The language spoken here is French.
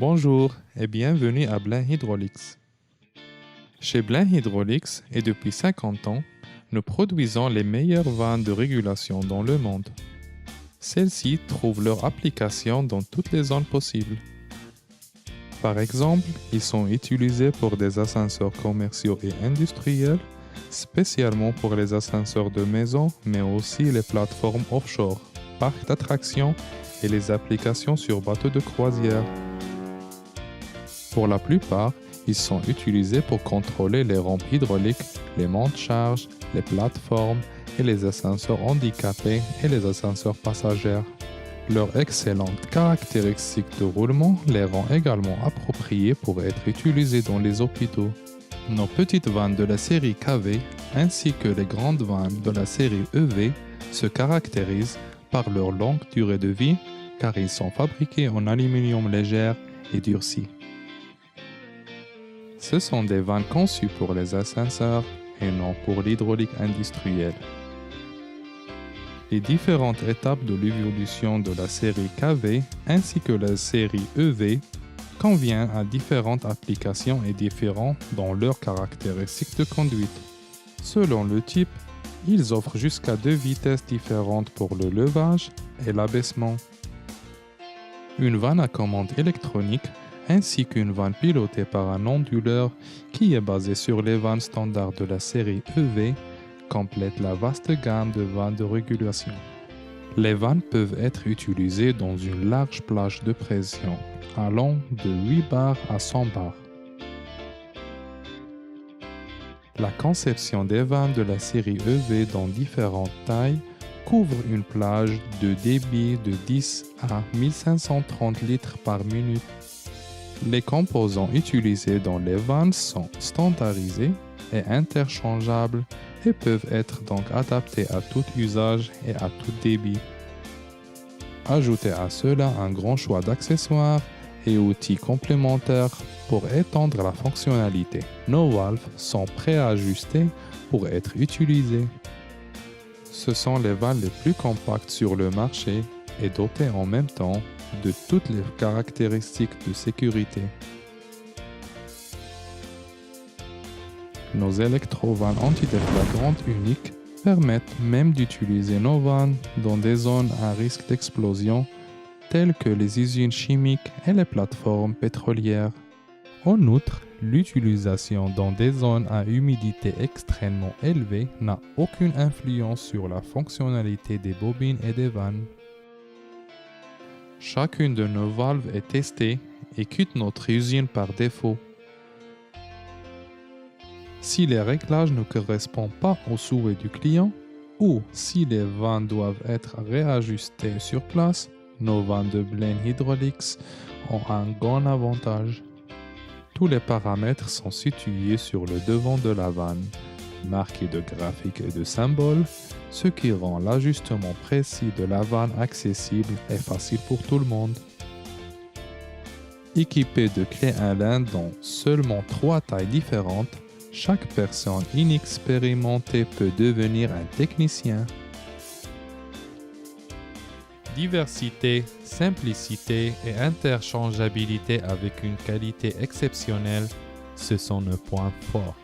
Bonjour et bienvenue à Blain Hydraulics. Chez Blain Hydraulics et depuis 50 ans, nous produisons les meilleures vannes de régulation dans le monde. Celles-ci trouvent leur application dans toutes les zones possibles. Par exemple, ils sont utilisés pour des ascenseurs commerciaux et industriels, spécialement pour les ascenseurs de maison, mais aussi les plateformes offshore, parcs d'attractions et les applications sur bateaux de croisière. Pour la plupart, ils sont utilisés pour contrôler les rampes hydrauliques, les monte-charges, les plateformes et les ascenseurs handicapés et les ascenseurs passagers. Leurs excellentes caractéristiques de roulement les rend également appropriées pour être utilisées dans les hôpitaux. Nos petites vannes de la série KV ainsi que les grandes vannes de la série EV se caractérisent par leur longue durée de vie car ils sont fabriqués en aluminium léger et durci. Ce sont des vannes conçues pour les ascenseurs et non pour l'hydraulique industrielle. Les différentes étapes de l'évolution de la série KV ainsi que la série EV conviennent à différentes applications et différents dans leurs caractéristiques de conduite. Selon le type, ils offrent jusqu'à 2 vitesses différentes pour le levage et l'abaissement. Une vanne à commande électronique ainsi qu'une vanne pilotée par un onduleur qui est basé sur les vannes standards de la série EV complètent la vaste gamme de vannes de régulation. Les vannes peuvent être utilisées dans une large plage de pression, allant de 8 bars à 100 bars. La conception des vannes de la série EV dans différentes tailles couvre une plage de débit de 10 à 1530 litres par minute. Les composants utilisés dans les vannes sont standardisés et interchangeables et peuvent être donc adaptés à tout usage et à tout débit. Ajoutez à cela un grand choix d'accessoires et outils complémentaires pour étendre la fonctionnalité. Nos valves sont préajustées pour être utilisées. Ce sont les vannes les plus compactes sur le marché et dotées en même temps de toutes les caractéristiques de sécurité. Nos électrovannes antidéflagrantes uniques permettent même d'utiliser nos vannes dans des zones à risque d'explosion telles que les usines chimiques et les plateformes pétrolières. En outre, l'utilisation dans des zones à humidité extrêmement élevée n'a aucune influence sur la fonctionnalité des bobines et des vannes. Chacune de nos valves est testée et quitte notre usine par défaut. Si les réglages ne correspondent pas aux souhaits du client ou si les vannes doivent être réajustées sur place, nos vannes de Blain Hydraulics ont un grand avantage. Tous les paramètres sont situés sur le devant de la vanne, marqués de graphiques et de symboles, ce qui rend l'ajustement précis de la vanne accessible et facile pour tout le monde. Équipé de clés Allen dans seulement 3 tailles différentes, chaque personne inexpérimentée peut devenir un technicien. Diversité, simplicité et interchangeabilité avec une qualité exceptionnelle, ce sont nos points forts.